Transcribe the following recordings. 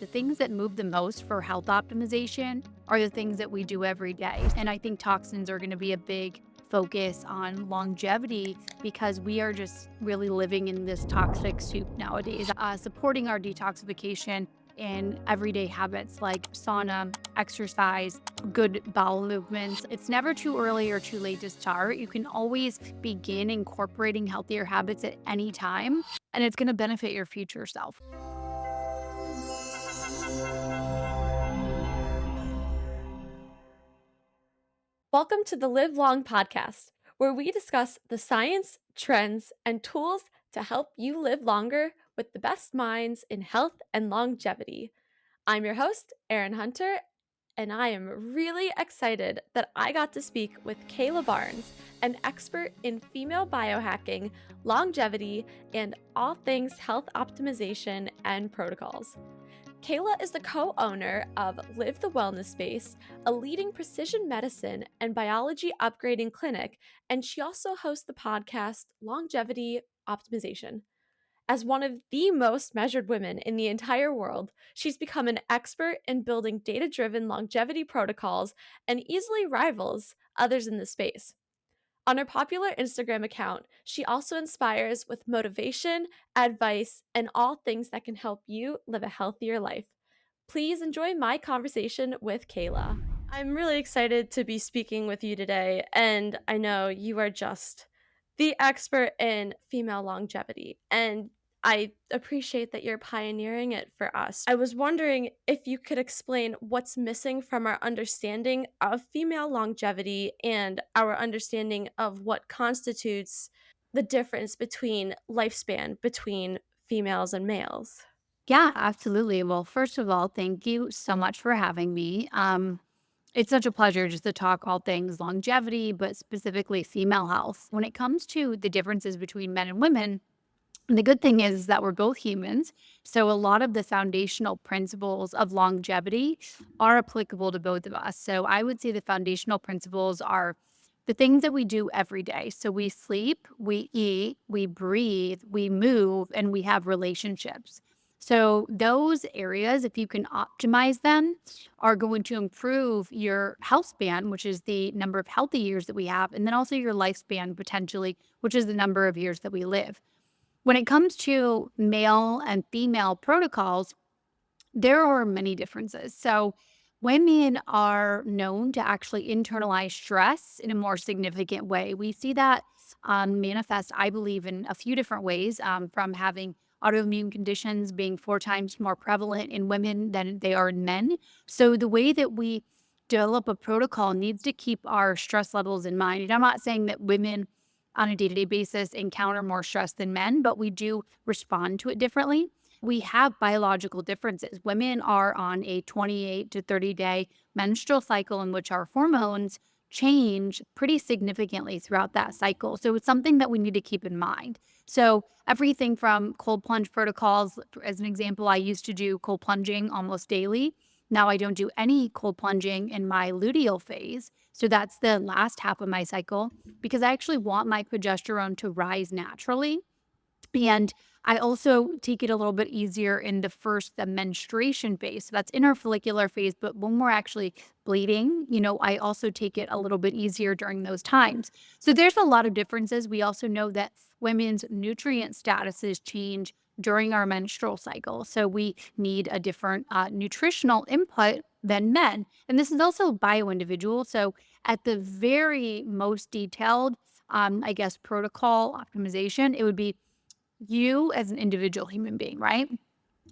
The things that move the most for health optimization are the things that we do every day. And I think toxins are going to be a big focus on longevity because we are just really living in this toxic soup nowadays. Supporting our detoxification in everyday habits like sauna, exercise, good bowel movements. It's never too early or too late to start. You can always begin incorporating healthier habits at any time, and it's going to benefit your future self. Welcome to the Livelong podcast, where we discuss the science, trends, and tools to help you live longer with the best minds in health and longevity. I'm your host, Erin Hunter, and I am really excited that I got to speak with Kayla Barnes, an expert in female biohacking, longevity, and all things health optimization and protocols. Kayla is the co-owner of Live the Wellness Space, a leading precision medicine and biology upgrading clinic, and she also hosts the podcast Longevity Optimization. As one of the most measured women in the entire world, she's become an expert in building data-driven longevity protocols and easily rivals others in the space. On her popular Instagram account, she also inspires with motivation, advice, and all things that can help you live a healthier life. Please enjoy my conversation with Kayla. I'm really excited to be speaking with you today, and I know you are just the expert in female longevity, and I appreciate that you're pioneering it for us. I was wondering if you could explain what's missing from our understanding of female longevity and our understanding of what constitutes the difference between lifespan between females and males. Yeah, absolutely. Well, first of all, thank you so much for having me. It's such a pleasure just to talk all things longevity, but specifically female health. When it comes to the differences between men and women, the good thing is that we're both humans. So a lot of the foundational principles of longevity are applicable to both of us. So I would say the foundational principles are the things that we do every day. So we sleep, we eat, we breathe, we move, and we have relationships. So those areas, if you can optimize them, are going to improve your health span, which is the number of healthy years that we have, and then also your lifespan potentially, which is the number of years that we live. When it comes to male and female protocols, there are many differences. So, women are known to actually internalize stress in a more significant way. We see that manifest, I believe, in a few different ways, from having autoimmune conditions being 4 times more prevalent in women than they are in men. So, the way that we develop a protocol needs to keep our stress levels in mind. And I'm not saying that women on a day to day basis encounter more stress than men, but we do respond to it differently. We have biological differences. Women are on a 28 to 30-day menstrual cycle in which our hormones change pretty significantly throughout that cycle. So it's something that we need to keep in mind. So everything from cold plunge protocols, as an example, I used to do cold plunging almost daily. Now I don't do any cold plunging in my luteal phase. So that's the last half of my cycle because I actually want my progesterone to rise naturally. And I also take it a little bit easier in the menstruation phase. So that's in our follicular phase, but when we're actually bleeding, I also take it a little bit easier during those times. So there's a lot of differences. We also know that women's nutrient statuses change during our menstrual cycle. So we need a different nutritional input than men. And this is also bio-individual. So at the very most detailed, I guess, protocol optimization, it would be you as an individual human being, right?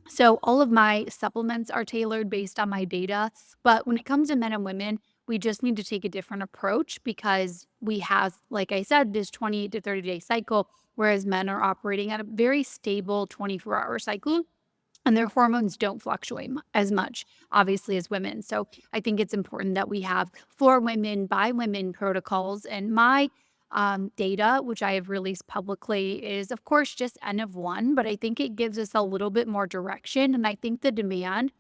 So all of my supplements are tailored based on my data. But when it comes to men and women, we just need to take a different approach because we have, like I said, this 28 to 30-day cycle, whereas men are operating at a very stable 24-hour cycle. And their hormones don't fluctuate as much, obviously, as women. So I think it's important that we have for women, by women protocols. And my data, which I have released publicly, is of course just N of one, but I think it gives us a little bit more direction. And I think the demand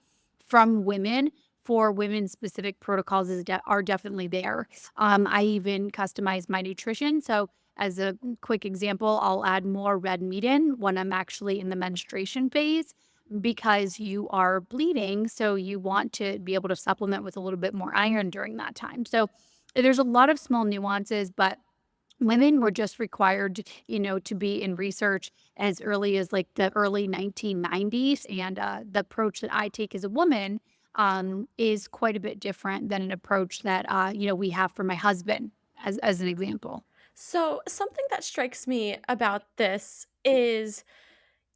from women for women specific protocols are definitely there. I even customize my nutrition. So as a quick example, I'll add more red meat in when I'm actually in the menstruation phase because you are bleeding. So you want to be able to supplement with a little bit more iron during that time. So there's a lot of small nuances, but women were just required, to be in research as early as like the early 1990s. And the approach that I take as a woman is quite a bit different than an approach that, we have for my husband, as an example. So, something that strikes me about this is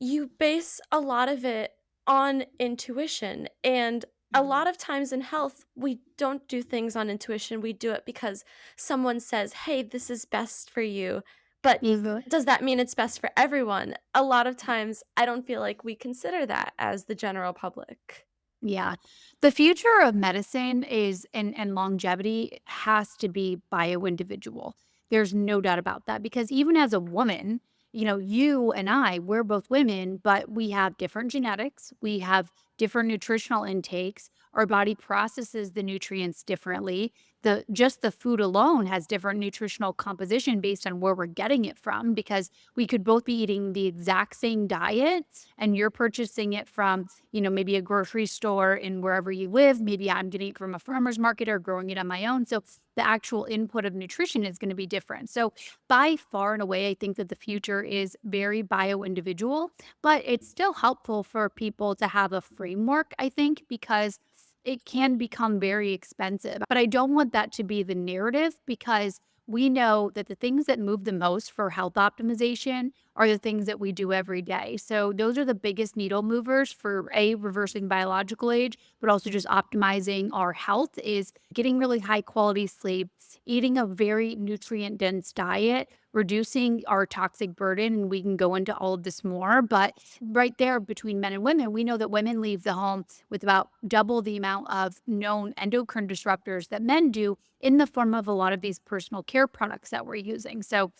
you base a lot of it on intuition. And a Mhm. lot of times in health, we don't do things on intuition. We do it because someone says, hey, this is best for you. But Mhm. does that mean it's best for everyone? A lot of times, I don't feel like we consider that as the general public. Yeah. The future of medicine is and longevity has to be bio-individual. There's no doubt about that because even as a woman, you and I, we're both women, but we have different genetics. We have different nutritional intakes. Our body processes the nutrients differently. The food alone has different nutritional composition based on where we're getting it from because we could both be eating the exact same diet and you're purchasing it from, maybe a grocery store in wherever you live. Maybe I'm getting it from a farmer's market or growing it on my own. So the actual input of nutrition is going to be different. So by far and away, I think that the future is very bio individual, but it's still helpful for people to have a framework, I think, because it can become very expensive. But I don't want that to be the narrative because we know that the things that move the most for health optimization are the things that we do every day. So those are the biggest needle movers for reversing biological age, but also just optimizing our health is getting really high quality sleep, eating a very nutrient dense diet, reducing our toxic burden, and we can go into all of this more. But right there between men and women, we know that women leave the home with about double the amount of known endocrine disruptors that men do in the form of a lot of these personal care products that we're using. So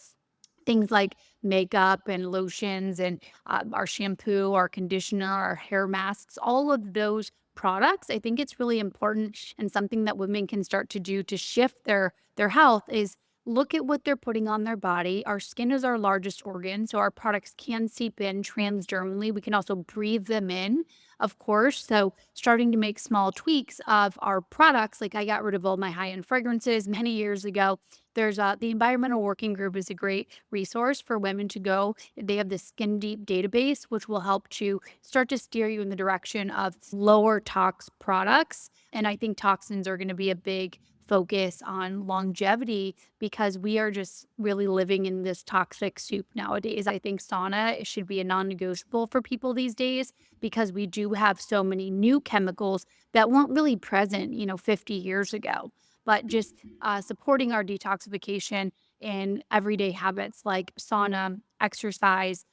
things like makeup and lotions and our shampoo, our conditioner, our hair masks, all of those products. I think it's really important and something that women can start to do to shift their health is look at what they're putting on their body. Our skin is our largest organ, so our products can seep in transdermally. We can also breathe them in, of course. So starting to make small tweaks of our products, like I got rid of all my high-end fragrances many years ago. There's the Environmental Working Group is a great resource for women to go. They have the Skin Deep database, which will help to start to steer you in the direction of lower tox products. And I think toxins are going to be a big focus on longevity because we are just really living in this toxic soup nowadays. I think sauna should be a non-negotiable for people these days because we do have so many new chemicals that weren't really present, 50 years ago. But just supporting our detoxification in everyday habits like sauna, exercise,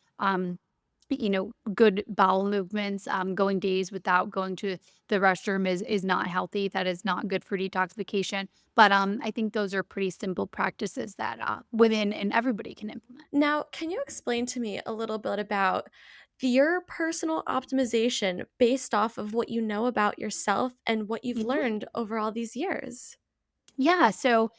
good bowel movements, going days without going to the restroom is not healthy. That is not good for detoxification. But I think those are pretty simple practices that women and everybody can implement. Now, can you explain to me a little bit about your personal optimization based off of what you know about yourself and what you've Mhm. learned over all these years? Yeah. So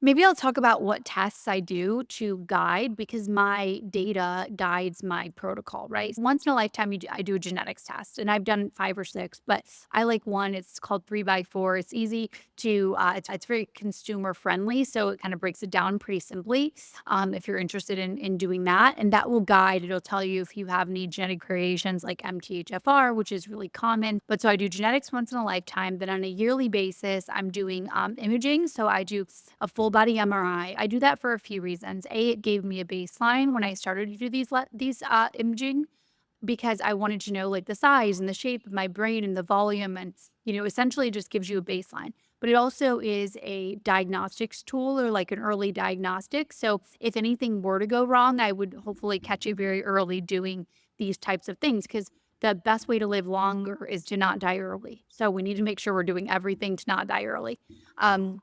maybe I'll talk about what tests I do to guide because my data guides my protocol, right? Once in a lifetime, I do a genetics test, and I've done 5 or 6, but I like one. It's called 3 by 4. It's easy to, it's very consumer friendly, so it kind of breaks it down pretty simply. If you're interested in doing that, and that will guide. It'll tell you if you have any genetic variations like MTHFR, which is really common. But so I do genetics once in a lifetime. Then on a yearly basis, I'm doing imaging. So I do a full body MRI. I do that for a few reasons. A, it gave me a baseline when I started to do these imaging because I wanted to know like the size and the shape of my brain and the volume and essentially it just gives you a baseline. But it also is a diagnostics tool or like an early diagnostic. So if anything were to go wrong, I would hopefully catch it very early doing these types of things because the best way to live longer is to not die early. So we need to make sure we're doing everything to not die early. Um,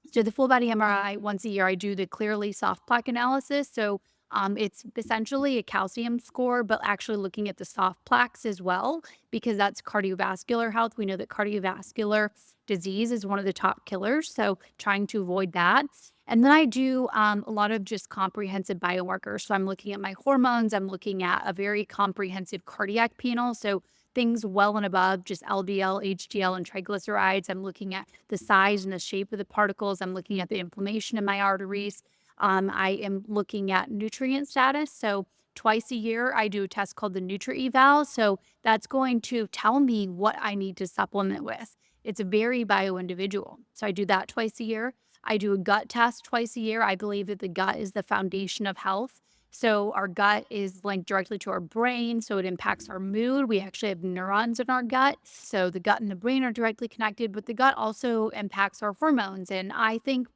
so the full body MRI once a year, I do the clearly soft plaque analysis. So it's essentially a calcium score, but actually looking at the soft plaques as well, because that's cardiovascular health. We know that cardiovascular disease is one of the top killers. So trying to avoid that. And then I do a lot of just comprehensive biomarkers. So I'm looking at my hormones. I'm looking at a very comprehensive cardiac panel. So things well and above just LDL, HDL, and triglycerides. I'm looking at the size and the shape of the particles. I'm looking at the inflammation in my arteries. I am looking at nutrient status. So twice a year, I do a test called the Nutri-Eval. So that's going to tell me what I need to supplement with. It's very bio-individual. So I do that twice a year. I do a gut test twice a year. I believe that the gut is the foundation of health. So our gut is linked directly to our brain, so it impacts our mood. We actually have neurons in our gut. So the gut and the brain are directly connected, but the gut also impacts our hormones. And I think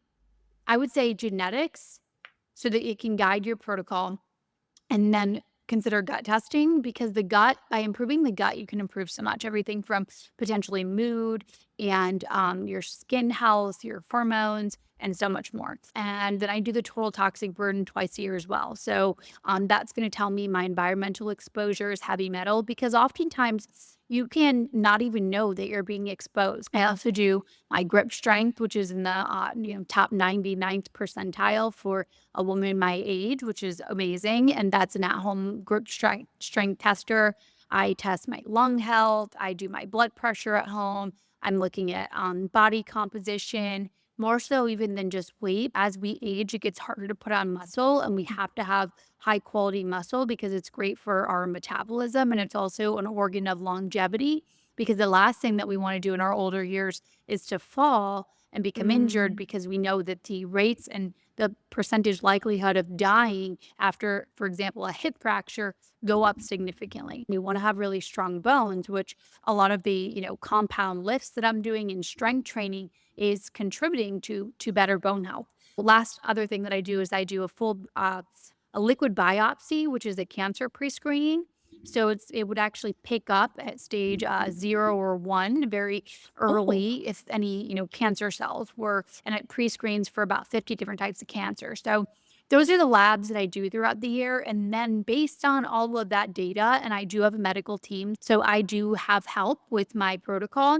I would say genetics so that it can guide your protocol and then consider gut testing because the gut, by improving the gut, you can improve so much. Everything from potentially mood and your skin health, your hormones, and so much more. And then I do the total toxic burden twice a year as well. So that's going to tell me my environmental exposures, heavy metal, because oftentimes you can not even know that you're being exposed. I also do my grip strength, which is in the top 99th percentile for a woman my age, which is amazing. And that's an at-home grip strength tester. I test my lung health. I do my blood pressure at home. I'm looking at body composition, more so even than just weight. As we age, it gets harder to put on muscle, and we have to have high quality muscle because it's great for our metabolism and it's also an organ of longevity. Because the last thing that we want to do in our older years is to fall and become injured Mm. because we know that the rates and the percentage likelihood of dying after, for example, a hip fracture go up significantly. We want to have really strong bones, which a lot of the, compound lifts that I'm doing in strength training is contributing to better bone health. The last other thing that I do is I do a full a liquid biopsy, which is a cancer pre-screening. So it would actually pick up at stage 0 or 1 very Oh, early if any cancer cells were, and it pre-screens for about 50 different types of cancer. So those are the labs that I do throughout the year. And then based on all of that data, and I do have a medical team, so I do have help with my protocol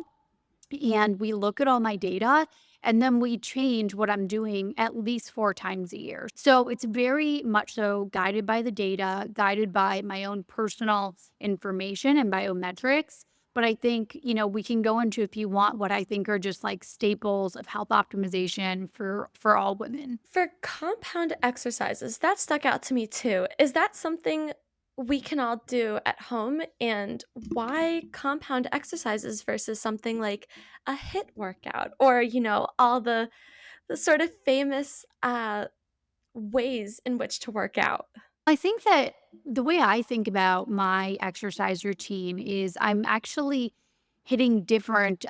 and we look at all my data and then we change what I'm doing at least 4 times a year. So it's very much so guided by the data, guided by my own personal information and biometrics. But I think, we can go into if you want what I think are just like staples of health optimization for all women. for compound exercises, that stuck out to me too. Is that something we can all do at home? And why compound exercises versus something like a hit workout or, all the sort of famous ways in which to work out? I think that the way I think about my exercise routine is I'm actually hitting different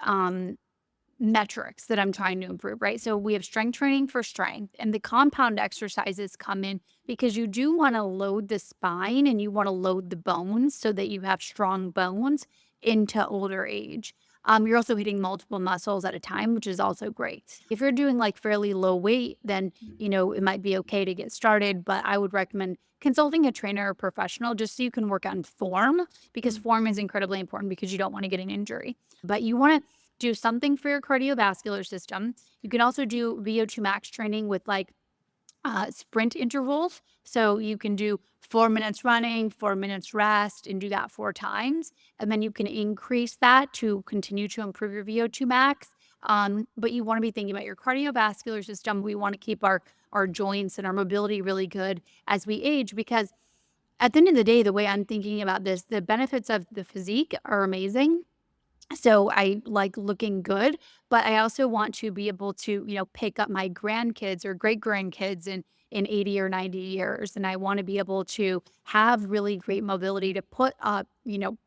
metrics that I'm trying to improve, right? So we have strength training for strength, and the compound exercises come in because you do want to load the spine and you want to load the bones so that you have strong bones into older age. You're also hitting multiple muscles at a time, which is also great. If you're doing like fairly low weight, then it might be okay to get started, but I would recommend consulting a trainer or professional just so you can work on form because Mm. form is incredibly important because you don't want to get an injury. But you want to do something for your cardiovascular system. You can also do VO2 max training with like sprint intervals. So you can do 4 minutes running, 4 minutes rest, and do that 4 times. And then you can increase that to continue to improve your VO2 max. But you want to be thinking about your cardiovascular system. We want to keep our joints and our mobility really good as we age because at the end of the day, the way I'm thinking about this, the benefits of the physique are amazing, so I like looking good, but I also want to be able to, pick up my grandkids or great grandkids in 80 or 90 years. And I want to be able to have really great mobility to put up,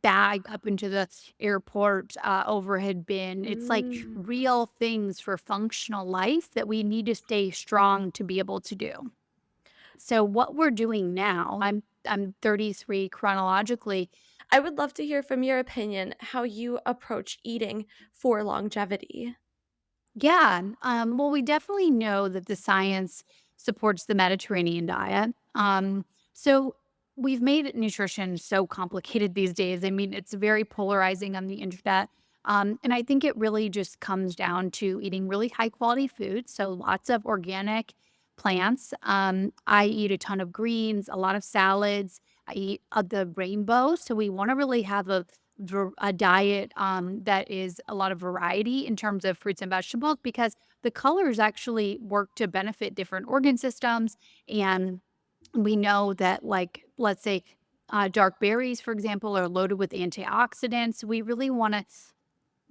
bag up into the airport overhead bin. It's like Mm. real things for functional life that we need to stay strong to be able to do. So what we're doing now, I'm 33 chronologically. I would love to hear from your opinion how you approach eating for longevity. Yeah. Well, we definitely know that the science supports the Mediterranean diet. So we've made nutrition so complicated these days. I mean, it's very polarizing on the internet. And I think it really just comes down to eating really high quality food. So lots of organic plants. I eat a ton of greens, a lot of salads. I eat the rainbow. So we want to really have a diet that is a lot of variety in terms of fruits and vegetables because the colors actually work to benefit different organ systems. And we know that, like, let's say, dark berries, for example, are loaded with antioxidants. We really want to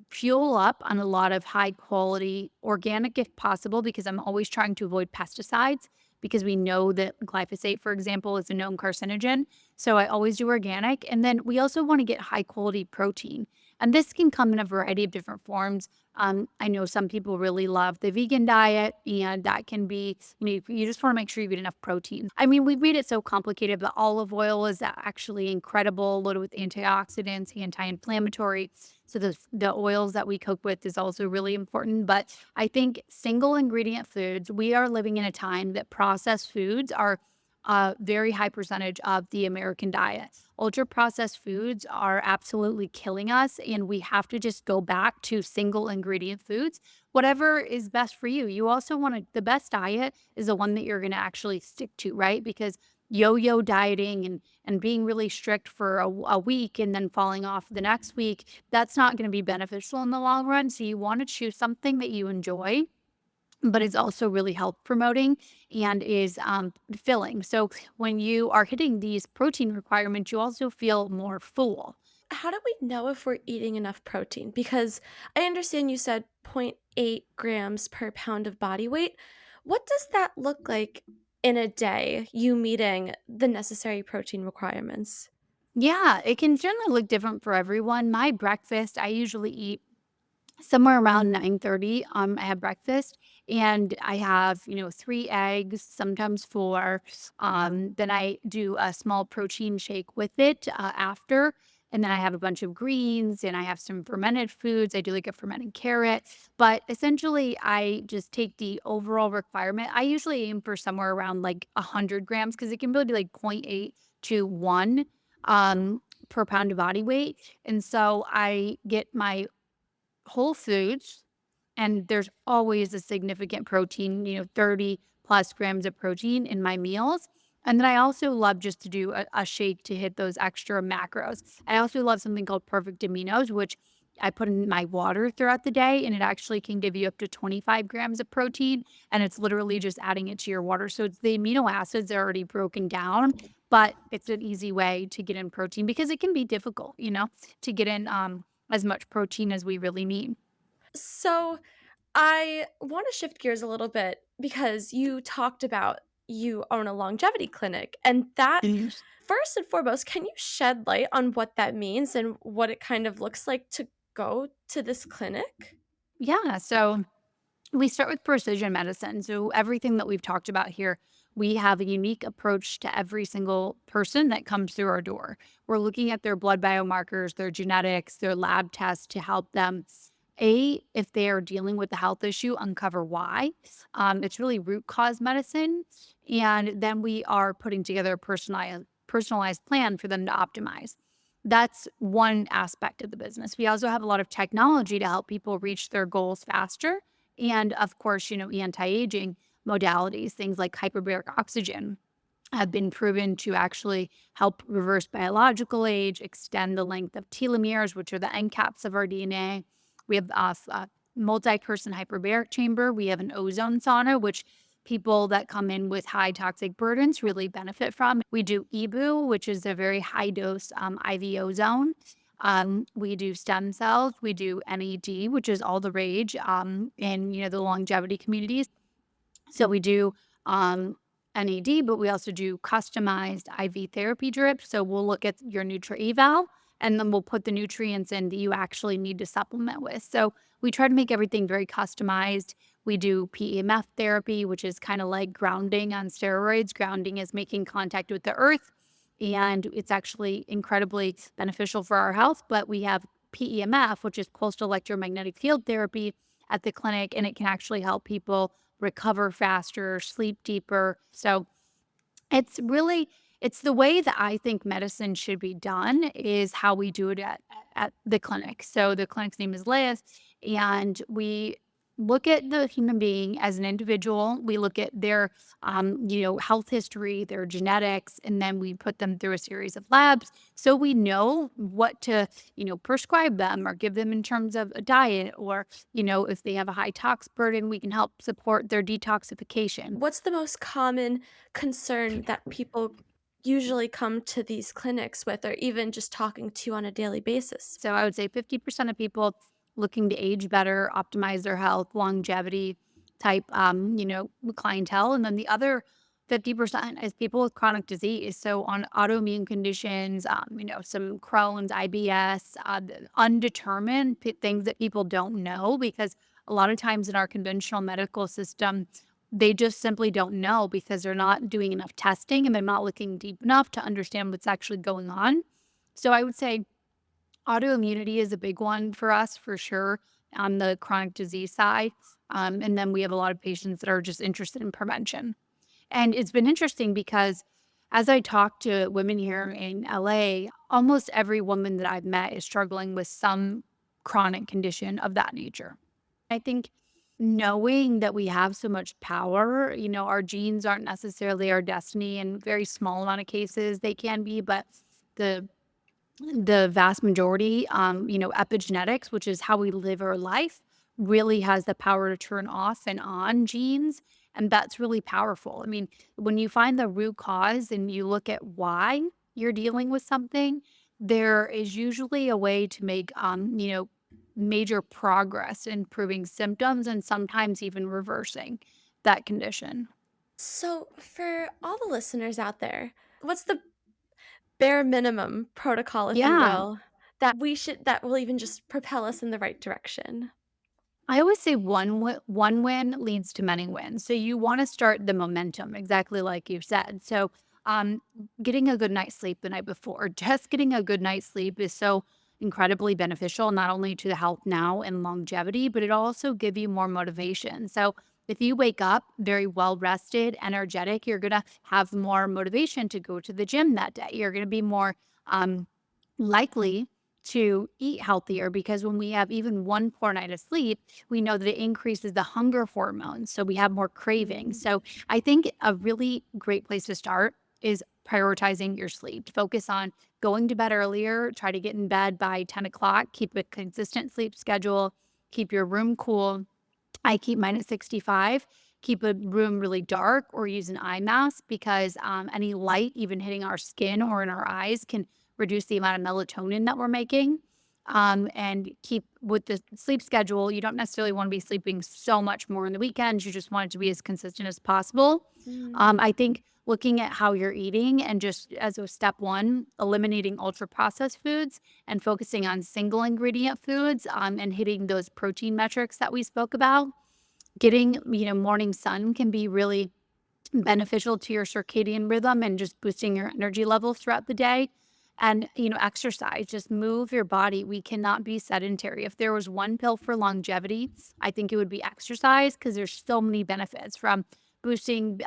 fuel up on a lot of high quality organic if possible, because I'm always trying to avoid pesticides because we know that glyphosate, for example, is a known carcinogen. So I always do organic. And then we also want to get high quality protein. And this can come in a variety of different forms. I know some people really love the vegan diet, and that can be, you just want to make sure you get enough protein. I mean, we made it so complicated, but olive oil is actually incredible, loaded with antioxidants, anti inflammatory. So the oils that we cook with is also really important. But I think single ingredient foods, we are living in a time that processed foods are a very high percentage of the American diet. Ultra processed foods are absolutely killing us, and we have to just go back to single ingredient foods. Whatever is best for you. You also want to, the best diet is the one that you're going to actually stick to, right? Because yo-yo dieting and being really strict for a week and then falling off the next week, that's not going to be beneficial in the long run. So you want to choose something that you enjoy, but is also really health promoting and is filling. So when you are hitting these protein requirements, you also feel more full. How do we know if we're eating enough protein? Because I understand you said 0.8 grams per pound of body weight. What does that look like in a day, you meeting the necessary protein requirements? Yeah, it can generally look different for everyone. My breakfast, I usually eat somewhere around 9:30, I have breakfast, and I have, 3 eggs, sometimes 4. Then I do a small protein shake with it, after, and then I have a bunch of greens, and I have some fermented foods. I do, like, a fermented carrot, but essentially, I just take the overall requirement. I usually aim for somewhere around, like, 100 grams because it can really be, like, point 0.8 to 1, per pound of body weight, and so I get my whole foods, and there's always a significant protein, 30 plus grams of protein in my meals. And then I also love just to do a shake to hit those extra macros. I also love something called perfect aminos, which I put in my water throughout the day, and it actually can give you up to 25 grams of protein. And it's literally just adding it to your water. So it's the amino acids are already broken down, but it's an easy way to get in protein because it can be difficult, to get in as much protein as we really need. So, I want to shift gears a little bit because you talked about you own a longevity clinic, and that Yes. first and foremost, can you shed light on what that means and what it kind of looks like to go to this clinic? Yeah. So we start with precision medicine. So everything that we've talked about here, we have a unique approach to every single person that comes through our door. We're looking at their blood biomarkers, their genetics, their lab tests to help them. If they are dealing with a health issue, uncover why. It's really root cause medicine. And then we are putting together a personalized plan for them to optimize. That's one aspect of the business. We also have a lot of technology to help people reach their goals faster. And of course, anti aging modalities, things like hyperbaric oxygen have been proven to actually help reverse biological age, extend the length of telomeres, which are the end caps of our DNA. We have a multi-person hyperbaric chamber. We have an ozone sauna, which people that come in with high toxic burdens really benefit from. We do EBU, which is a very high dose IV ozone. We do stem cells. We do NED, which is all the rage in the longevity communities. So we do NAD, but we also do customized IV therapy drips. So we'll look at your Nutri-Eval, and then we'll put the nutrients in that you actually need to supplement with. So we try to make everything very customized. We do PEMF therapy, which is kind of like grounding on steroids. Grounding is making contact with the earth, and it's actually incredibly beneficial for our health. But we have PEMF, which is pulsed electromagnetic field therapy at the clinic, and it can actually help people recover faster, sleep deeper. So it's the way that I think medicine should be done is how we do it at the clinic. So the clinic's name is Liz, and look at the human being as an individual. We look at their, health history, their genetics, and then we put them through a series of labs so we know what to, prescribe them or give them in terms of a diet, or, if they have a high tox burden, we can help support their detoxification. What's the most common concern that people usually come to these clinics with, or even just talking to you on a daily basis? So I would say 50% of people looking to age better, optimize their health, longevity type, clientele. And then the other 50% is people with chronic disease. So on autoimmune conditions, some Crohn's, IBS, undetermined things that people don't know, because a lot of times in our conventional medical system, they just simply don't know because they're not doing enough testing and they're not looking deep enough to understand what's actually going on. So I would say autoimmunity is a big one for us for sure on the chronic disease side. And then we have a lot of patients that are just interested in prevention. And it's been interesting because as I talk to women here in LA, almost every woman that I've met is struggling with some chronic condition of that nature. I think knowing that we have so much power, our genes aren't necessarily our destiny. In very small amount of cases they can be, but the vast majority, epigenetics, which is how we live our life, really has the power to turn off and on genes. And that's really powerful. I mean, when you find the root cause and you look at why you're dealing with something, there is usually a way to make, major progress in improving symptoms and sometimes even reversing that condition. So, for all the listeners out there, what's the bare minimum protocol, if you Yeah. will, that will even just propel us in the right direction? I always say one win leads to many wins. So you want to start the momentum, exactly like you said. So, um, getting a good night's sleep the night before, just getting a good night's sleep is so incredibly beneficial, not only to the health now and longevity, but it also give you more motivation. So if you wake up very well rested, energetic, you're gonna have more motivation to go to the gym that day. You're gonna be more um, likely to eat healthier, because when we have even one poor night of sleep, we know that it increases the hunger hormones. So we have more cravings. Mm. So I think a really great place to start is prioritizing your sleep. Focus on going to bed earlier, try to get in bed by 10 o'clock, keep a consistent sleep schedule, keep your room cool. I keep mine at 65, keep a room really dark, or use an eye mask, because any light, even hitting our skin or in our eyes, can reduce the amount of melatonin that we're making. And keep with the sleep schedule, you don't necessarily want to be sleeping so much more on the weekends. You just want it to be as consistent as possible. Mm. I think looking at how you're eating and just as a step one, eliminating ultra processed foods and focusing on single ingredient foods, and hitting those protein metrics that we spoke about. Getting, morning sun can be really beneficial to your circadian rhythm and just boosting your energy levels throughout the day. And, exercise, just move your body. We cannot be sedentary. If there was one pill for longevity, I think it would be exercise, because there's so many benefits from boosting,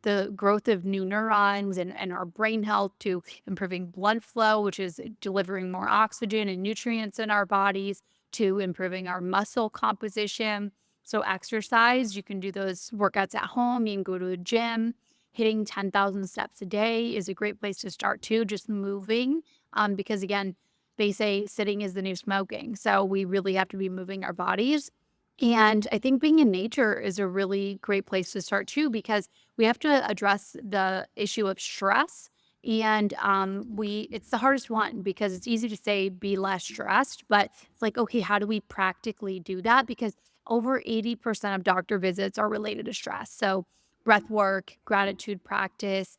the growth of new neurons and our brain health, to improving blood flow, which is delivering more oxygen and nutrients in our bodies, to improving our muscle composition. So exercise, you can do those workouts at home, you can go to a gym. Hitting 10,000 steps a day is a great place to start too, just moving. Because again, they say sitting is the new smoking. So we really have to be moving our bodies. And I think being in nature is a really great place to start too, because we have to address the issue of stress. And it's the hardest one, because it's easy to say be less stressed, but it's like, okay, how do we practically do that? Because over 80% of doctor visits are related to stress. So breath work, gratitude practice,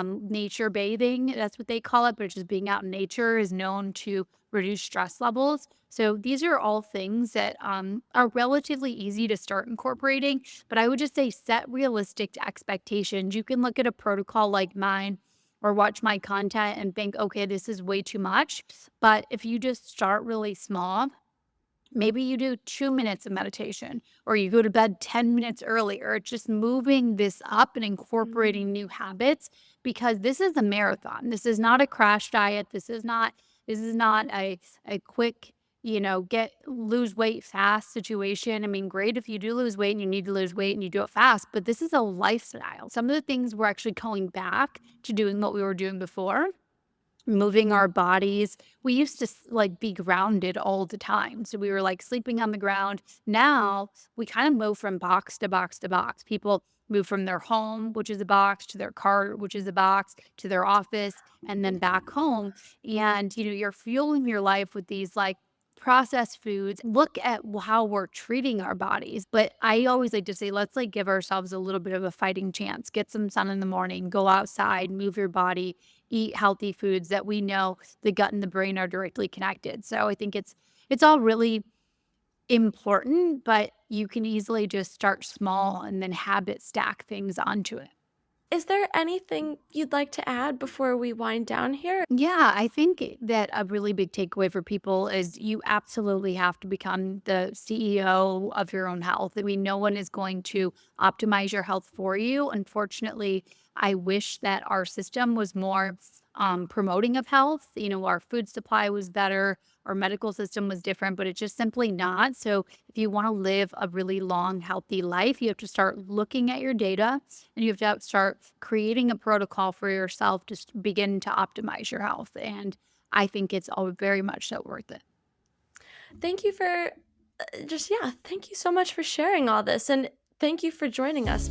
nature bathing, that's what they call it, but just being out in nature is known to reduce stress levels. So these are all things that are relatively easy to start incorporating, but I would just say set realistic expectations. You can look at a protocol like mine or watch my content and think, okay, this is way too much. But if you just start really small, maybe you do 2 minutes of meditation, or you go to bed 10 minutes earlier, just moving this up and Mm. incorporating new habits, because this is a marathon. This is not a crash diet. This is not a quick, get lose weight fast situation. I mean, great if you do lose weight and you need to lose weight and you do it fast, but this is a lifestyle. Some of the things we're actually going back to doing what we were doing before, moving our bodies. We used to like be grounded all the time. So we were like sleeping on the ground. Now we kind of move from box to box to box. People move from their home, which is a box, to their car, which is a box, to their office, and then back home. And, you're fueling your life with these like processed foods. Look at how we're treating our bodies. But I always like to say, let's like give ourselves a little bit of a fighting chance. Get some sun in the morning, go outside, move your body, eat healthy foods that we know the gut and the brain are directly connected. So I think it's all really important, but you can easily just start small and then habit stack things onto it. Is there anything you'd like to add before we wind down here? Yeah, I think that a really big takeaway for people is you absolutely have to become the CEO of your own health. I mean, no one is going to optimize your health for you. Unfortunately, I wish that our system was more promoting of health. Our food supply was better, our medical system was different, but it's just simply not. So, if you want to live a really long, healthy life, you have to start looking at your data and you have to start creating a protocol for yourself to begin to optimize your health. And I think it's all very much so worth it. Thank you for thank you so much for sharing all this, and thank you for joining us.